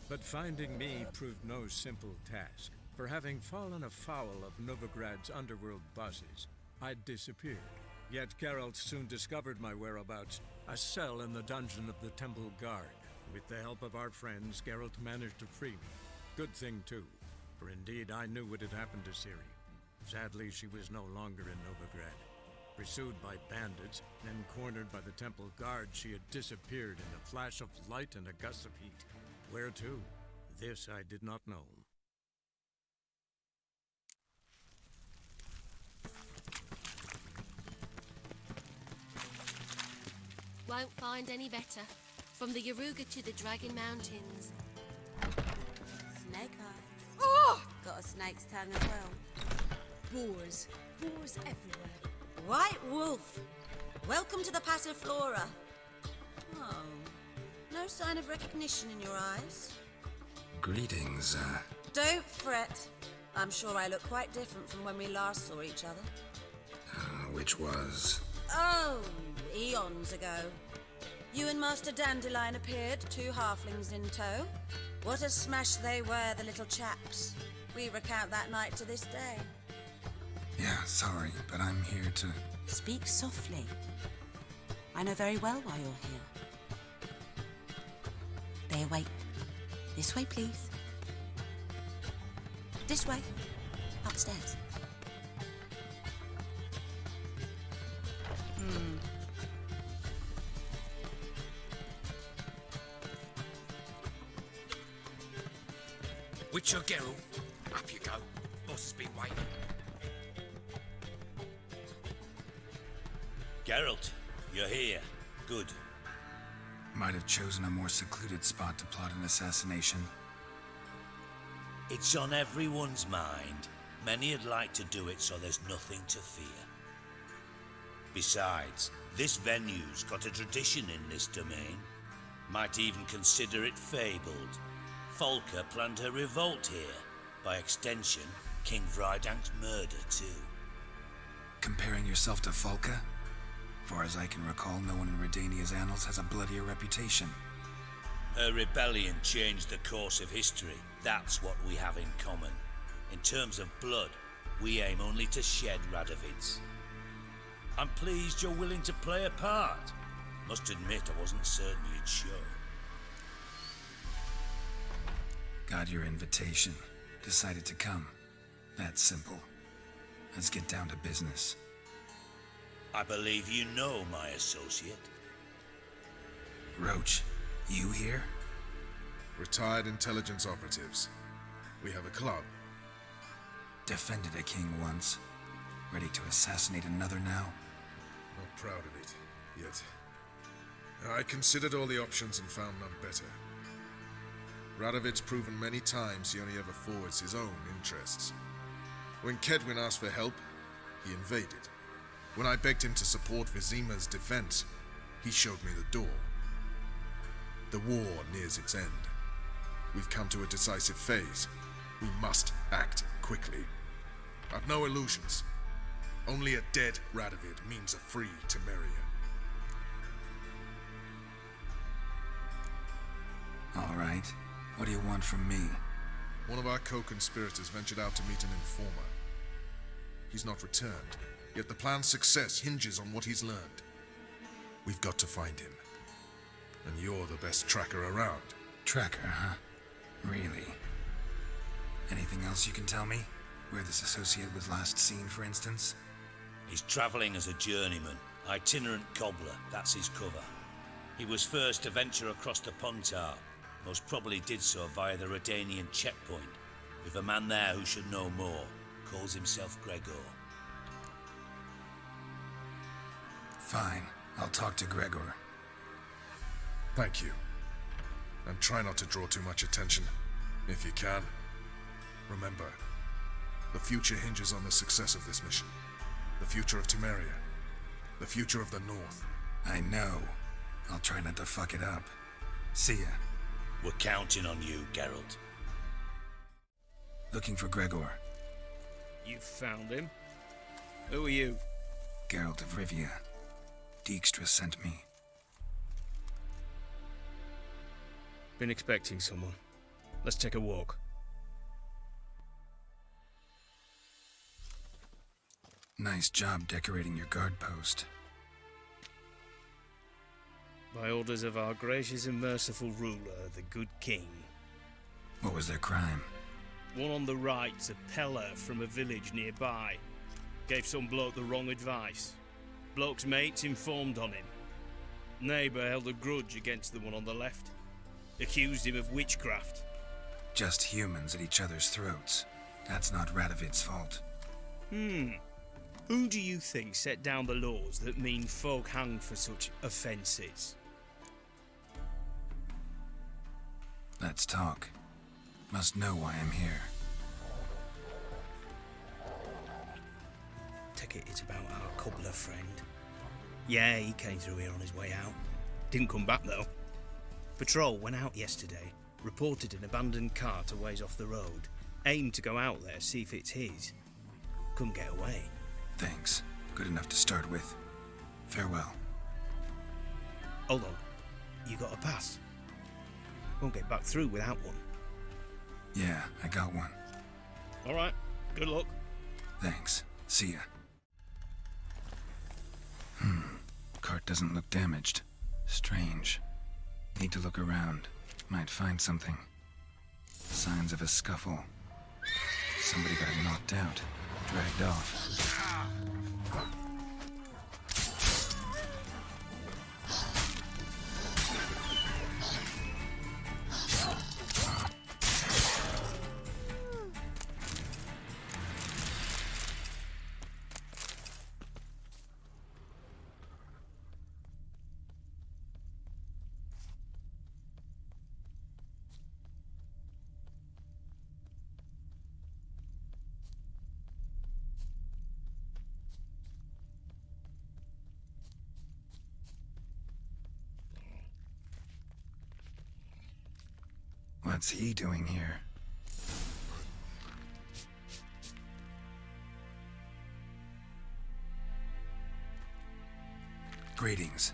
But finding me proved no simple task. For having fallen afoul of Novigrad's underworld bosses, I'd disappeared. Yet Geralt soon discovered my whereabouts, a cell in the dungeon of the Temple Guard. With the help of our friends, Geralt managed to free me. Good thing, too, for indeed I knew what had happened to Ciri. Sadly, she was no longer in Novigrad. Pursued by bandits, then cornered by the Temple Guard, she had disappeared in a flash of light and a gust of heat. Where to? This I did not know. Won't find any better. From the Yaruga to the Dragon Mountains. Snake eyes. Oh! Got a snake's tongue as well. Boars. Boars everywhere. White wolf. Welcome to the Passiflora. Oh. No sign of recognition in your eyes. Greetings, Don't fret. I'm sure I look quite different from when we last saw each other. which was? Oh, eons ago. You and Master Dandelion appeared, two halflings in tow. What a smash they were, the little chaps. We recount that night to this day. Yeah, sorry, but I'm here to... Speak softly. I know very well why you're here. There, wait. This way, please. This way. Upstairs. Witcher Geralt, up you go. Boss has been waiting. Geralt, you're here. Good. Might have chosen a more secluded spot to plot an assassination. It's on everyone's mind. Many would like to do it, so there's nothing to fear. Besides, this venue's got a tradition in this domain. Might even consider it fabled. Folka planned her revolt here. By extension, King Vrydank's murder too. Comparing yourself to Folka? Far as I can recall, no one in Redania's annals has a bloodier reputation. Her rebellion changed the course of history. That's what we have in common. In terms of blood, we aim only to shed Radovids. I'm pleased you're willing to play a part. Must admit I wasn't certain you'd show. Got your invitation. Decided to come. That's simple. Let's get down to business. I believe you know my associate. Roach, you here? Retired intelligence operatives. We have a club. Defended a king once. Ready to assassinate another now? Not proud of it, yet. I considered all the options and found none better. Radovid's proven many times he only ever forwards his own interests. When Kedwin asked for help, he invaded. When I begged him to support Vizima's defense, he showed me the door. The war nears its end. We've come to a decisive phase. We must act quickly. I've no illusions. Only a dead Radovid means a free Temeria. All right. What do you want from me? One of our co-conspirators ventured out to meet an informer. He's not returned, yet the plan's success hinges on what he's learned. We've got to find him. And you're the best tracker around. Tracker, huh? Really? Anything else you can tell me? Where this associate was last seen, for instance? He's travelling as a journeyman, itinerant cobbler, that's his cover. He was first to venture across the Pontar, most probably did so via the Redanian checkpoint, with a man there who should know more, calls himself Gregor. Fine, I'll talk to Gregor. Thank you. And try not to draw too much attention, if you can. Remember, the future hinges on the success of this mission. The future of Temeria. The future of the North. I know. I'll try not to fuck it up. See ya. We're counting on you, Geralt. Looking for Gregor. You found him? Who are you? Geralt of Rivia. Dijkstra sent me. Been expecting someone. Let's take a walk. Nice job decorating your guard post. By orders of our gracious and merciful ruler, the good king. What was their crime? One on the right's a peller from a village nearby. Gave some bloke the wrong advice. Bloke's mates informed on him. Neighbour held a grudge against the one on the left. Accused him of witchcraft. Just humans at each other's throats. That's not Radovid's fault. Who do you think set down the laws that mean folk hanged for such offences? Let's talk. Must know why I'm here. Take it it's about our cobbler friend. Yeah, he came through here on his way out. Didn't come back though. Patrol went out yesterday, reported an abandoned cart a ways off the road. Aimed to go out there, see if it's his. Couldn't get away. Thanks. Good enough to start with. Farewell. Hold on. You got a pass? Won't get back through without one. Yeah, I got one. Alright, good luck. Thanks. See ya. Cart doesn't look damaged. Strange. Need to look around. Might find something. Signs of a scuffle. Somebody got knocked out. Dragged off. What's he doing here? Greetings.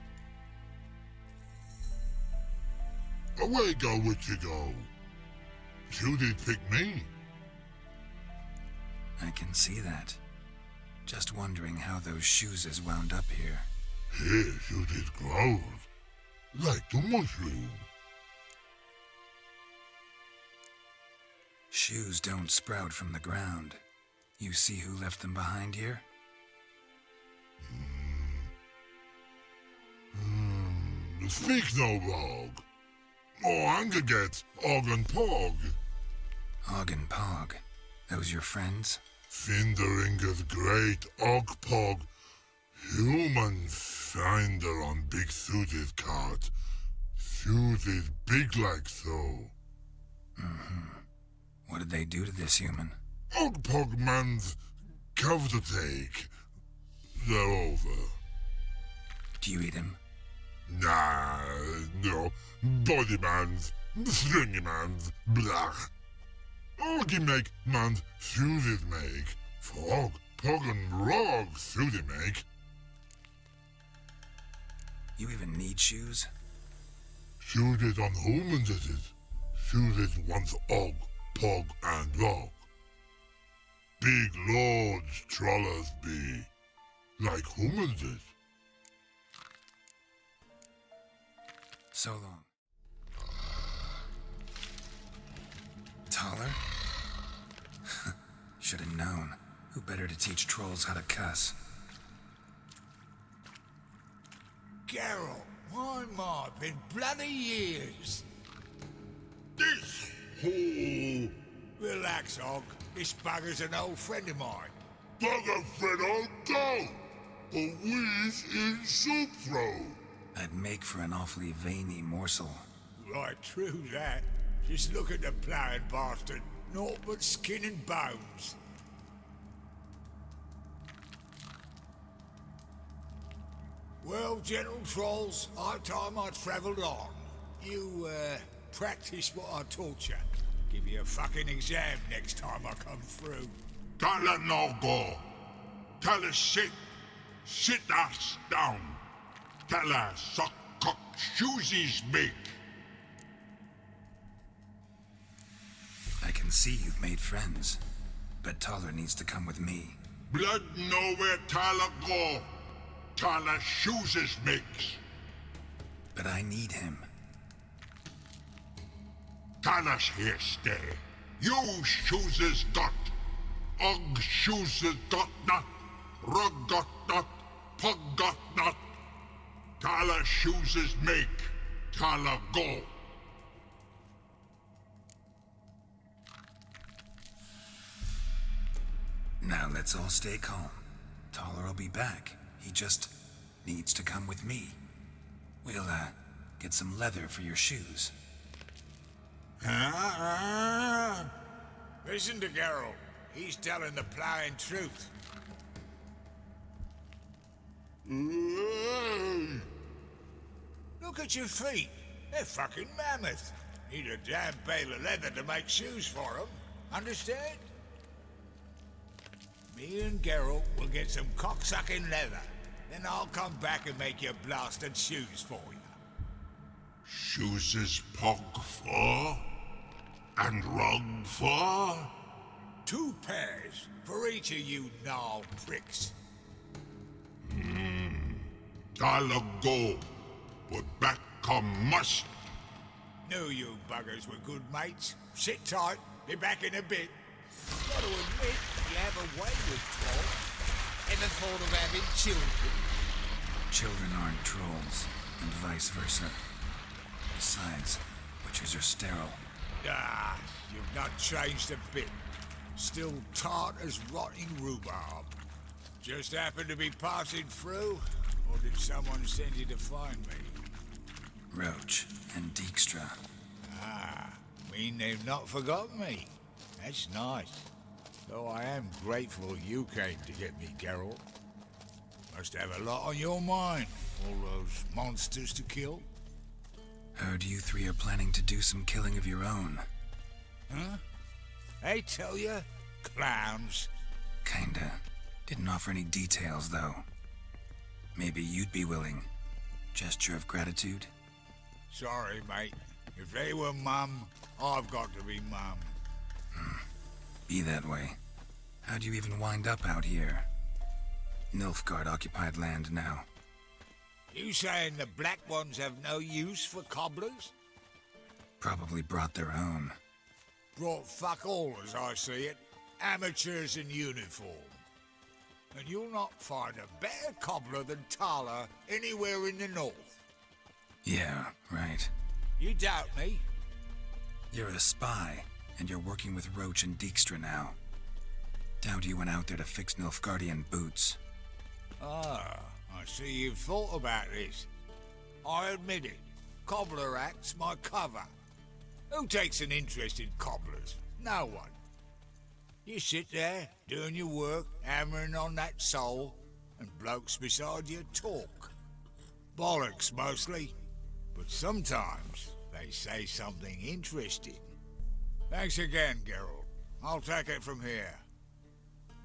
Away go with you go. You did pick me. I can see that. Just wondering how those shoes is wound up here. Here you did grow. Like the mushroom. Shoes don't sprout from the ground. You see who left them behind here? Speak no log. Oh, anger get Og and Pog. Og and Pog. Those your friends? Finderinger's great Og Pog. Human finder on big suited cart. Suited big like so. What did they do to this human? Og Pog man's cover to take. They're over. Do you eat him? Nah, no. Body man's, stringy man's, blah. Oggy make man's suited make. Frog, Pog and Rog suited make. You even need shoes? Suited on humans it is. Suited once Og, Pog and Rog. Big lords trollers be. Like humans is. So long. Taller? Should have known. Who better to teach trolls how to cuss? Geralt, my my, been bloody years. This whole Relax, Og. This bugger's an old friend of mine. bugger friend on go. A wheeze in soup throw. That'd make for an awfully veiny morsel. Right, true that. Just look at the ploughing bastard. Naught but skin and bones. Well, gentle trolls, high time I travelled on. You, practice what I taught you. Give you a fucking exam next time I come through. Can't let no go. Tell her sit. Sit ass down. Tell her suck cock shoesies big. can see you've made friends, but Taller needs to come with me. Blood know where Tala go. Tala chooses makes. But I need him. Tala's here stay. You chooses dot. Og chooses dot not. Rug got not. Pug got not. Tala chooses make. Tala go. Now let's all stay calm. Taller will be back. He just needs to come with me. We'll, get some leather for your shoes. Listen to Geralt. He's telling the plowing truth. Look at your feet. They're fucking mammoth. Need a damn bale of leather to make shoes for them. Understand? Me and Geralt will get some cocksucking leather. Then I'll come back and make your blasted shoes for you. Chooses pug for? And rug for? 2 pairs for each of you gnarled pricks. Tala go. But back come must. Knew you buggers were good mates. Sit tight. Be back in a bit. Got to admit, you have a way with trolls. Ever thought of having children? Children aren't trolls, and vice versa. Besides, witches are sterile. Ah, you've not changed a bit. Still tart as rotting rhubarb. Just happened to be passing through, or did someone send you to find me? Roach and Dijkstra. Ah, mean they've not forgotten me. That's nice. Though I am grateful you came to get me, Geralt. Must have a lot on your mind, all those monsters to kill. Heard you 3 are planning to do some killing of your own. Huh? I tell you, clowns. Kinda. Didn't offer any details, though. Maybe you'd be willing. Gesture of gratitude? Sorry, mate. If they were mum, I've got to be mum. Be that way. How'd you even wind up out here? Nilfgaard occupied land now. You saying the black ones have no use for cobblers? Probably brought their own. Brought fuck all, as I see it. Amateurs in uniform. And you'll not find a better cobbler than Tala anywhere in the north. Yeah, right. You doubt me? You're a spy, and you're working with Roach and Dijkstra now. Doubt you went out there to fix Nilfgaardian boots. Ah, I see you've thought about this. I admit it. Cobbler act's my cover. Who takes an interest in cobblers? No one. You sit there, doing your work, hammering on that sole, and blokes beside you talk. Bollocks, mostly. But sometimes they say something interesting. Thanks again, Geralt. I'll take it from here.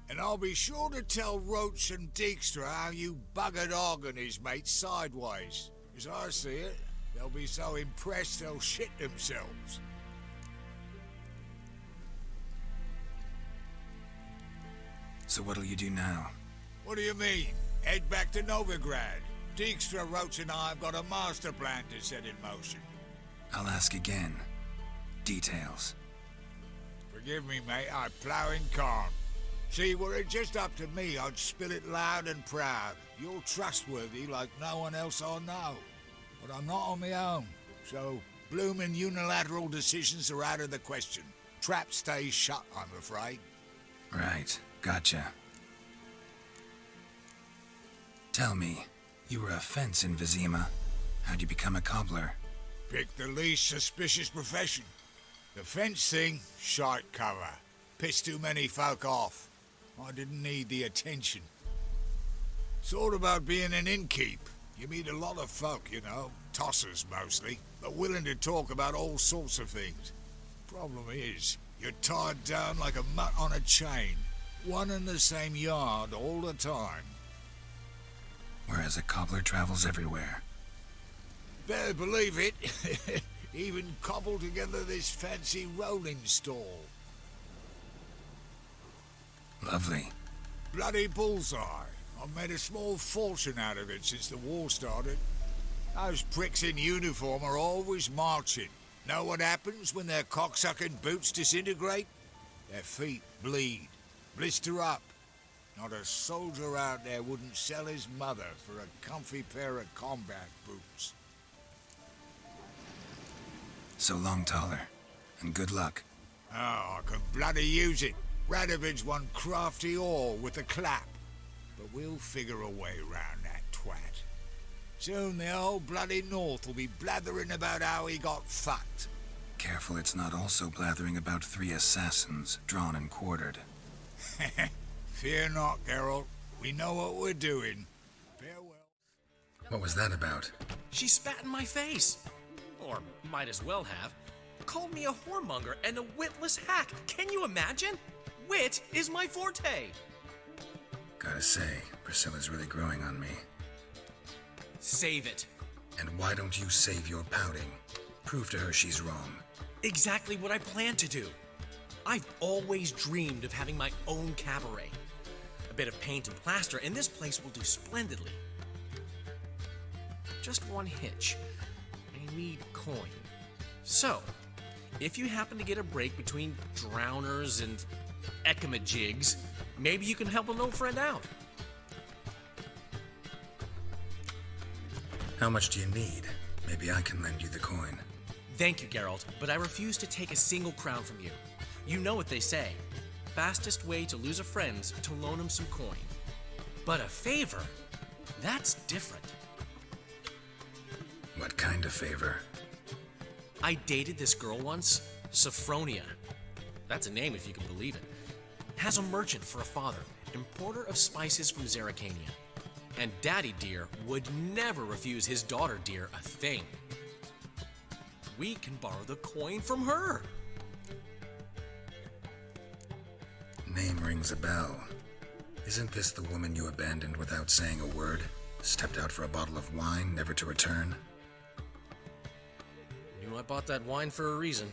And I'll be sure to tell Roach and Dijkstra how you buggered Og and his mates sideways. As I see it, they'll be so impressed they'll shit themselves. So what'll you do now? What do you mean? Head back to Novigrad. Dijkstra, Roach and I have got a master plan to set in motion. I'll ask again. Details. Forgive me, mate, I plough in calm. See, were it just up to me, I'd spill it loud and proud. You're trustworthy like no one else I know. But I'm not on my own, so bloomin' unilateral decisions are out of the question. Trap stays shut, I'm afraid. Right, gotcha. Tell me, you were a fence in Vizima. How'd you become a cobbler? Pick the least suspicious profession. The fence thing, shite cover. Pissed too many folk off. I didn't need the attention. Sort about being an innkeep. You meet a lot of folk, you know, tossers mostly, but willing to talk about all sorts of things. Problem is, you're tied down like a mutt on a chain. One and the same yard all the time. Whereas a cobbler travels everywhere. Better believe it. Even cobbled together this fancy rolling stall. Lovely. Bloody bullseye. I've made a small fortune out of it since the war started. Those pricks in uniform are always marching. Know what happens when their cocksucking boots disintegrate? Their feet bleed, blister up. Not a soldier out there wouldn't sell his mother for a comfy pair of combat boots. So long, Taller, and good luck. Oh, I can bloody use it. Radovid's one crafty all with a clap. But we'll figure a way round that twat. Soon the whole bloody North will be blathering about how he got fucked. Careful it's not also blathering about 3 assassins, drawn and quartered. Fear not, Geralt. We know what we're doing. Farewell. What was that about? She spat in my face. Or might as well have. Called me a whoremonger and a witless hack. Can you imagine? Wit is my forte. Gotta say, Priscilla's really growing on me. Save it. And why don't you save your pouting? Prove to her she's wrong. Exactly what I plan to do. I've always dreamed of having my own cabaret. A bit of paint and plaster, and this place will do splendidly. Just one hitch. I need coin. So, if you happen to get a break between drowners and ekamajigs, maybe you can help an old friend out. How much do you need? Maybe I can lend you the coin. Thank you, Geralt, but I refuse to take a single crown from you. You know what they say. Fastest way to lose a friend's to loan him some coin. But a favor? That's different. What kind of favor? I dated this girl once, Sophronia. That's a name if you can believe it. Has a merchant for a father, importer of spices from Zachraňme. And Daddy Dear would never refuse his daughter Dear a thing. We can borrow the coin from her. Name rings a bell. Isn't this the woman you abandoned without saying a word? Stepped out for a bottle of wine, never to return? Knew I bought that wine for a reason.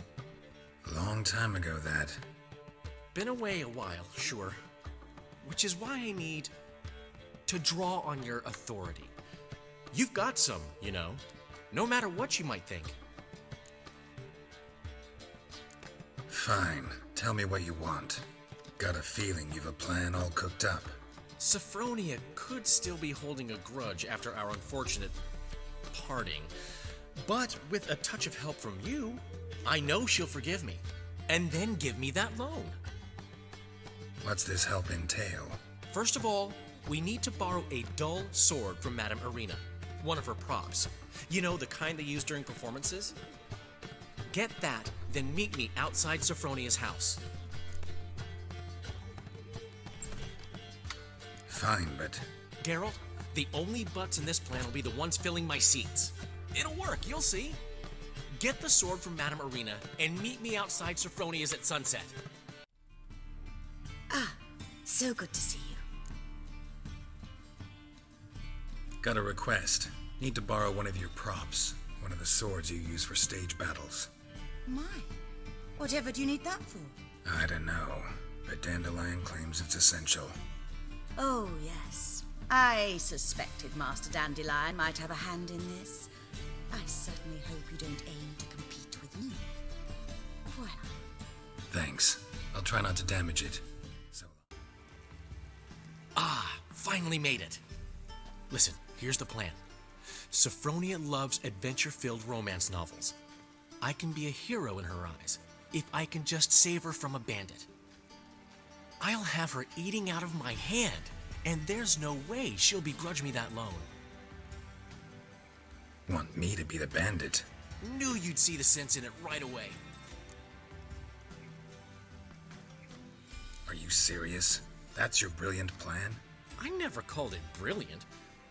Long time ago, that. Been away a while, sure. Which is why I need to draw on your authority. You've got some, you know, no matter what you might think. Fine. Tell me what you want. Got a feeling you've a plan all cooked up. Sophronia could still be holding a grudge after our unfortunate parting. But with a touch of help from you, I know she'll forgive me. And then give me that loan. What's this help entail? First of all, we need to borrow a dull sword from Madame Irina, one of her props. You know, the kind they use during performances? Get that, then meet me outside Sophronia's house. Fine, but... Geralt, the only butts in this plan will be the ones filling my seats. It'll work, you'll see. Get the sword from Madame Irina and meet me outside Sophronia's at sunset. Ah, so good to see you. Got a request. Need to borrow one of your props. One of the swords you use for stage battles. My, whatever do you need that for? I don't know, but Dandelion claims it's essential. Oh, yes. I suspected Master Dandelion might have a hand in this. I certainly hope you don't aim to compete with me. Voila. Thanks. I'll try not to damage it. So. Ah, finally made it. Listen, here's the plan. Sophronia loves adventure-filled romance novels. I can be a hero in her eyes if I can just save her from a bandit. I'll have her eating out of my hand, and there's no way she'll begrudge me that loan. Want me to be the bandit? Knew you'd see the sense in it right away. Are you serious? That's your brilliant plan? I never called it brilliant,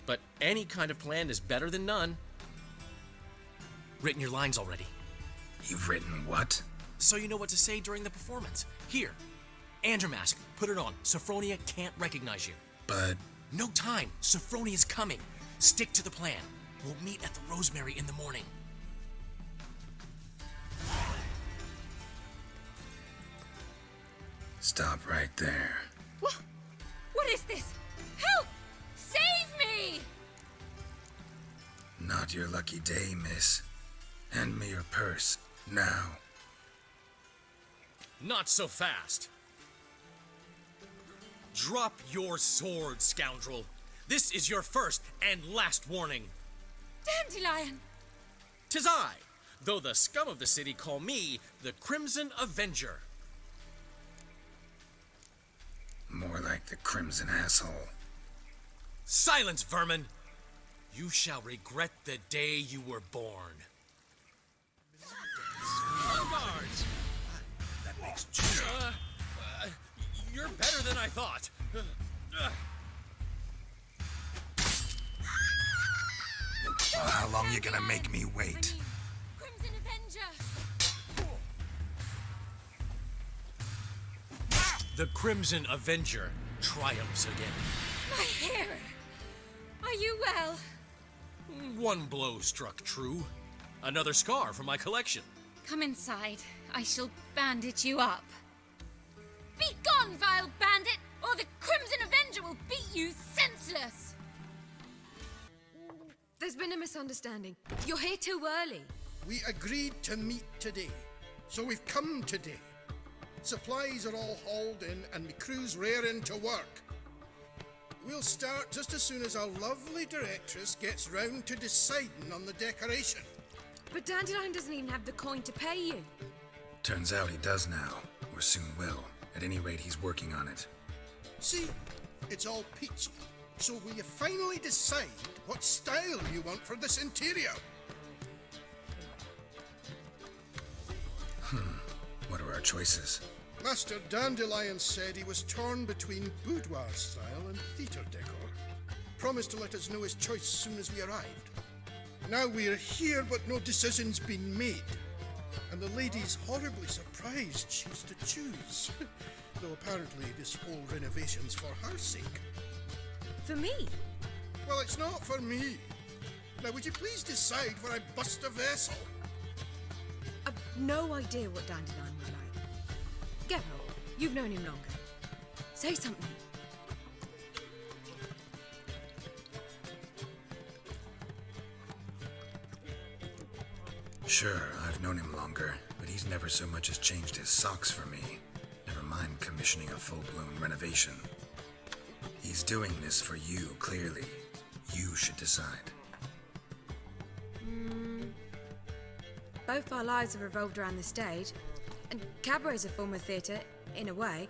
but any kind of plan is better than none. Written your lines already. You've written what? So you know what to say during the performance. Here, and your mask. Put it on. Sophronia can't recognize you. But... No time. Sophronia's coming. Stick to the plan. We'll meet at the Rosemary in the morning. Stop right there. What is this? Help! Save me! Not your lucky day, miss. Hand me your purse, now. Not so fast. Drop your sword, scoundrel. This is your first and last warning. Dandelion! 'Tis I, though the scum of the city call me the Crimson Avenger. More like the Crimson Asshole. Silence, vermin! You shall regret the day you were born. Guards! That makes You're better than I thought. Well, how long you gonna make me wait? Crimson Avenger! The Crimson Avenger triumphs again. My hair! Are you well? One blow struck true. Another scar from my collection. Come inside. I shall bandage you up. Be gone, vile bandit, or the Crimson Avenger will beat you senseless! There's been a misunderstanding. You're here too early. We agreed to meet today, so we've come today. Supplies are all hauled in and the crew's raring to work. We'll start just as soon as our lovely directress gets round to deciding on the decoration. But Dandelion doesn't even have the coin to pay you. Turns out he does now, or soon will. At any rate, he's working on it. See, it's all peachy. So will you finally decide what style you want for this interior? What are our choices? Master Dandelion said he was torn between boudoir style and theatre decor. Promised to let us know his choice as soon as we arrived. Now we're here, but no decision's been made. And the lady's horribly surprised she's to choose. Though apparently this whole renovation's for her sake. For me? Well, it's not for me. Now, would you please decide where I bust a vessel? I've no idea what Dandelion would like. Geralt, you've known him longer. Say something. Sure, I've known him longer, but he's never so much as changed his socks for me. Never mind commissioning a full-blown renovation. He's doing this for you, clearly. You should decide. Both our lives have revolved around the stage, and cabaret's a form of theatre, in a way.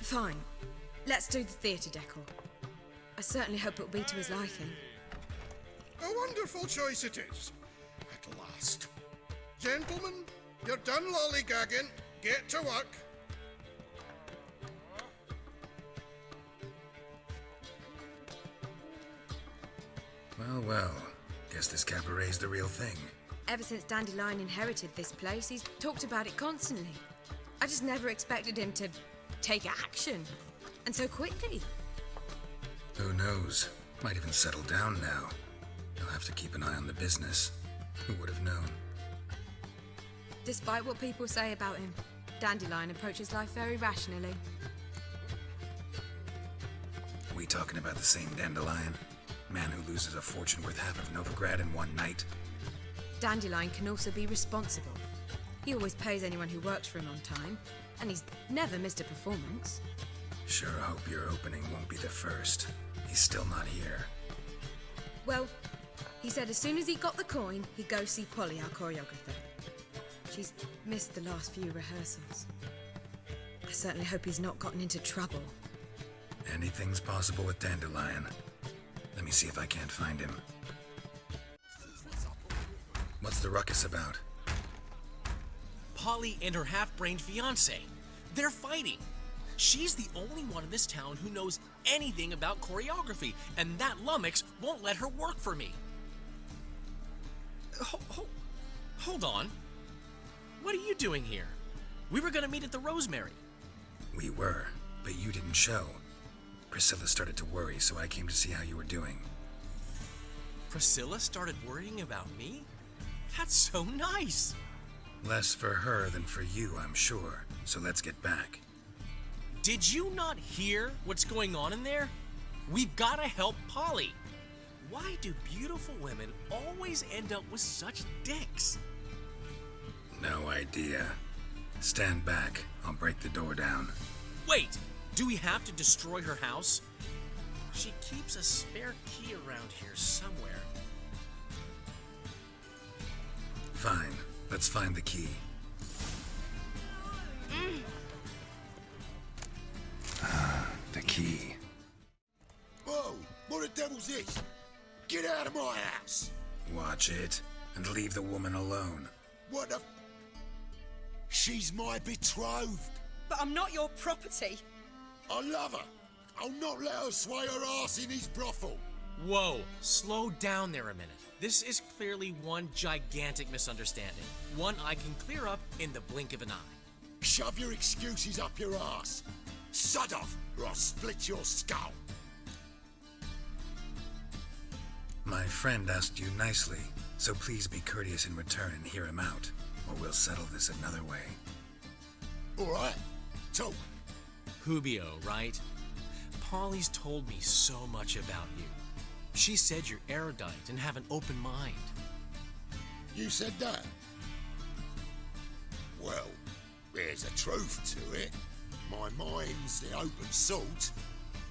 Fine, let's do the theatre decor. I certainly hope it'll be to his liking. A wonderful choice it is. At last. Gentlemen, you're done lollygagging. Get to work. Well, guess this cabaret's the real thing. Ever since Dandelion inherited this place, he's talked about it constantly. I just never expected him to take action. And so quickly. Who knows? Might even settle down now. He'll have to keep an eye on the business. Who would have known? Despite what people say about him, Dandelion approaches life very rationally. We talking about the same Dandelion? Man who loses a fortune worth half of Novigrad in one night? Dandelion can also be responsible. He always pays anyone who works for him on time, and he's never missed a performance. Sure hope your opening won't be the first. He's still not here. Well, he said as soon as he got the coin, he'd go see Polly, our choreographer. She's missed the last few rehearsals. I certainly hope he's not gotten into trouble. Anything's possible with Dandelion. Let me see if I can't find him. What's the ruckus about? Polly and her half-brained fiancé. They're fighting. She's the only one in this town who knows anything about choreography, and that lummox won't let her work for me. Hold on. What are you doing here? We were gonna meet at the Rosemary. We were, but you didn't show. Priscilla started to worry, so I came to see how you were doing. Priscilla started worrying about me? That's so nice. Less for her than for you, I'm sure. So let's get back. Did you not hear what's going on in there? We've got to help Polly. Why do beautiful women always end up with such dicks? No idea. Stand back. I'll break the door down. Wait, do we have to destroy her house? She keeps a spare key around here somewhere. Fine. Let's find the key. The key. Whoa! What the devil's this? Get out of my house! Watch it, and leave the woman alone. What the... She's my betrothed. But I'm not your property. I love her. I'll not let her sway her ass in his brothel. Whoa, slow down there a minute. This is clearly one gigantic misunderstanding. One I can clear up in the blink of an eye. Shove your excuses up your ass. Sod off, or I'll split your skull. My friend asked you nicely, so please be courteous in return and hear him out, or we'll settle this another way. All right, talk. Hubio, right? Polly's told me so much about you. She said you're erudite and have an open mind. You said that? Well, there's a truth to it. My mind's the open salt,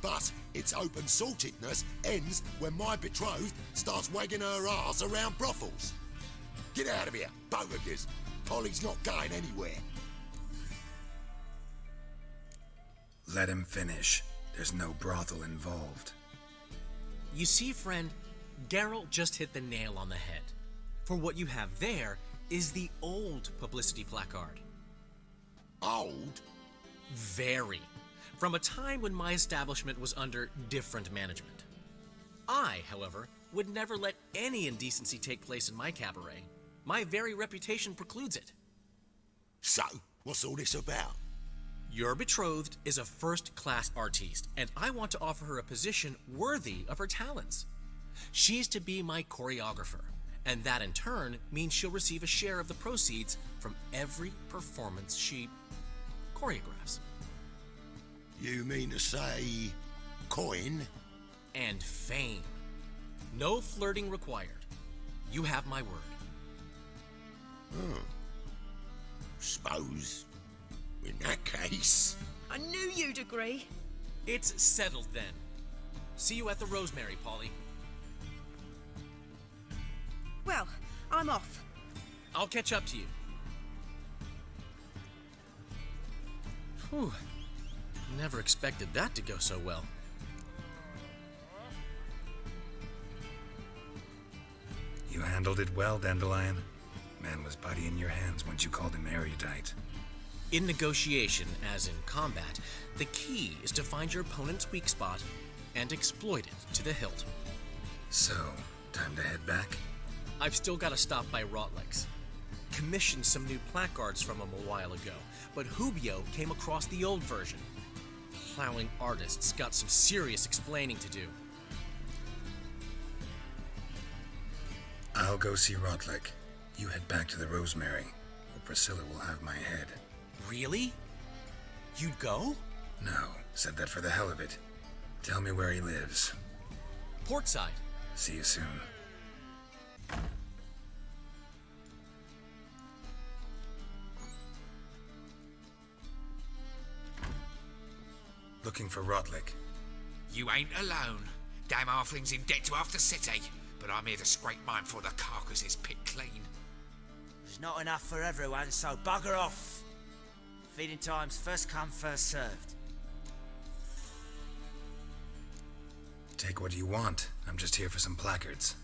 but its open saltedness ends when my betrothed starts wagging her arse around brothels. Get out of here, both of yous. Polly's not going anywhere. Let him finish. There's no brothel involved. You see, friend, Geralt just hit the nail on the head. For what you have there is the old publicity placard. Old? Very. From a time when my establishment was under different management. I, however, would never let any indecency take place in my cabaret. My very reputation precludes it. So, what's all this about? Your betrothed is a first-class artiste, and I want to offer her a position worthy of her talents. She's to be my choreographer, and that in turn means she'll receive a share of the proceeds from every performance she choreographs. You mean to say coin? And fame. No flirting required. You have my word. Suppose, in that case... I knew you'd agree. It's settled then. See you at the Rosemary, Polly. Well, I'm off. I'll catch up to you. Whew. Never expected that to go so well. You handled it well, Dandelion. Man was body in your hands once you called him erudite. In negotiation, as in combat, the key is to find your opponent's weak spot and exploit it to the hilt. So, time to head back? I've still got to stop by Rotlex. Commissioned some new placards from him a while ago, but Hubio came across the old version. Plowing artists got some serious explaining to do. I'll go see Rotlick. You head back to the Rosemary, or Priscilla will have my head. Really? You'd go? No, said that for the hell of it. Tell me where he lives. Portside. See you soon. Looking for Rotlick. You ain't alone. Damn halfling's in debt to half the city, but I'm here to scrape mine before the carcass is picked clean. There's not enough for everyone, so bugger off. Feeding time's first come, first served. Take what you want. I'm just here for some placards.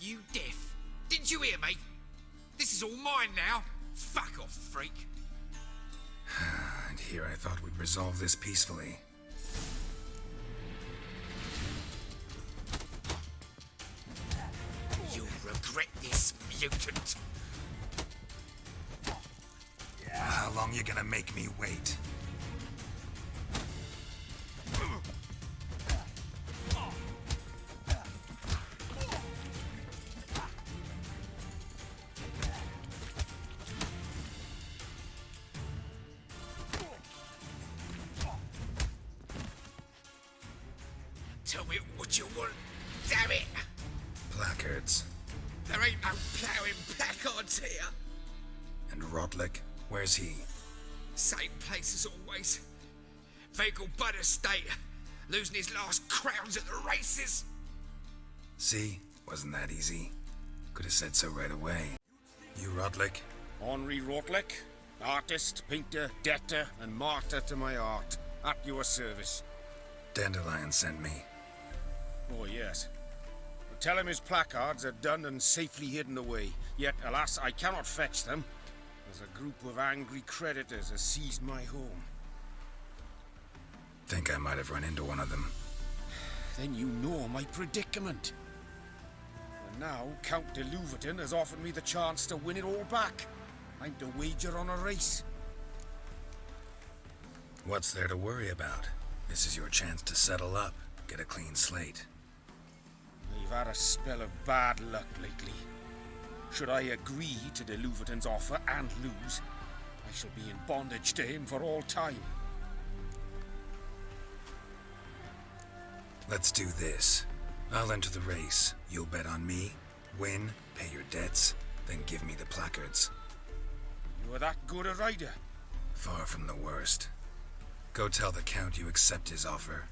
You deaf? Didn't you hear me? This is all mine now. Fuck off, freak. And here I thought we'd resolve this peacefully. You'll regret this, mutant. How long you gonna make me wait? Tell me what you want, damn it! Placards. There ain't no ploughing placards here. And Rotlick, where's he? Same place as always. Vegal Bud Estate, losing his last crowns at the races. See? Wasn't that easy? Could have said so right away. You Rotlick? Henri Rotlick, artist, painter, debtor, and martyr to my art. At your service. Dandelion sent me. Oh, yes. Tell him his placards are done and safely hidden away. Yet, alas, I cannot fetch them, as a group of angry creditors has seized my home. Think I might have run into one of them. Then you know my predicament. And now, Count de Louverton has offered me the chance to win it all back. I'm to wager on a race. What's there to worry about? This is your chance to settle up, get a clean slate. I've had a spell of bad luck lately. Should I agree to de Louverton's offer and lose, I shall be in bondage to him for all time. Let's do this. I'll enter the race. You'll bet on me, win, pay your debts, then give me the placards. You are that good a rider? Far from the worst. Go tell the Count you accept his offer.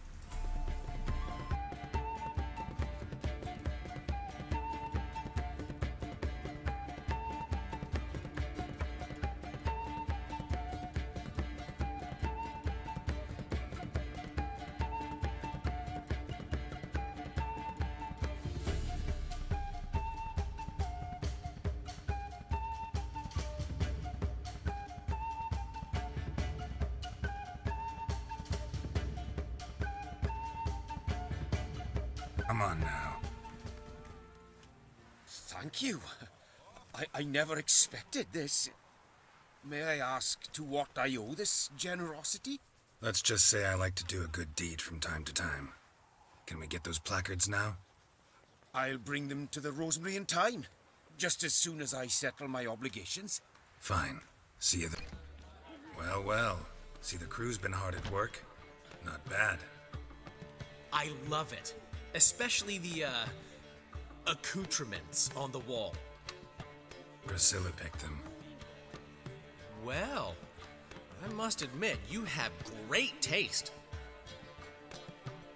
Come on now. Thank you. I never expected this. May I ask to what I owe this generosity? Let's just say I like to do a good deed from time to time. Can we get those placards now? I'll bring them to the Rosemary in time, just as soon as I settle my obligations. Fine. See you then. Well, well. See, the crew's been hard at work. Not bad. I love it. Especially the, accoutrements on the wall. Priscilla picked them. Well, I must admit, you have great taste.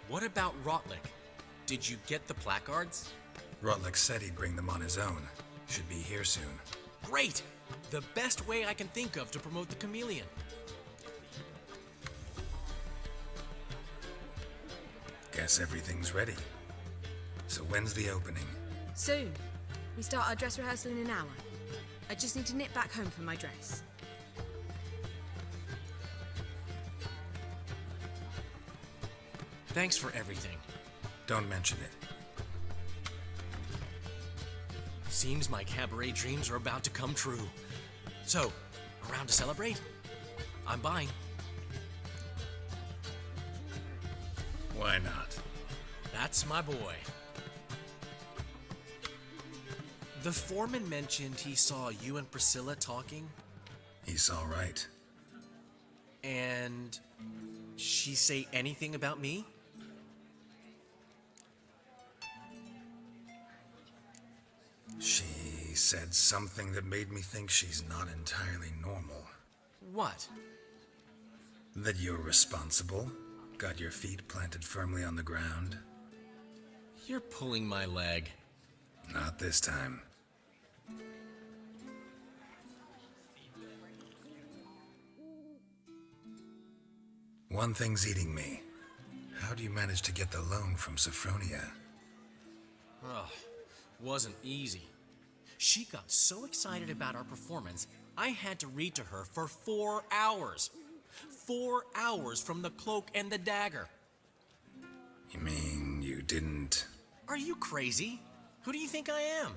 What about Rotlick? Did you get the placards? Rotlick said he'd bring them on his own. Should be here soon. Great! The best way I can think of to promote the chameleon. Guess everything's ready. So when's the opening? Soon. We start our dress rehearsal in an hour. I just need to nip back home for my dress. Thanks for everything. Don't mention it. Seems my cabaret dreams are about to come true. So, around to celebrate? I'm buying. Why not? That's my boy. The foreman mentioned he saw you and Priscilla talking. He's all right. And she say anything about me? She said something that made me think she's not entirely normal. What? That you're responsible, got your feet planted firmly on the ground. You're pulling my leg. Not this time. One thing's eating me. How do you manage to get the loan from Sophronia? Oh, wasn't easy. She got so excited about our performance, I had to read to her for 4 hours. 4 hours from the Cloak and the Dagger. You mean you didn't... Are you crazy? Who do you think I am?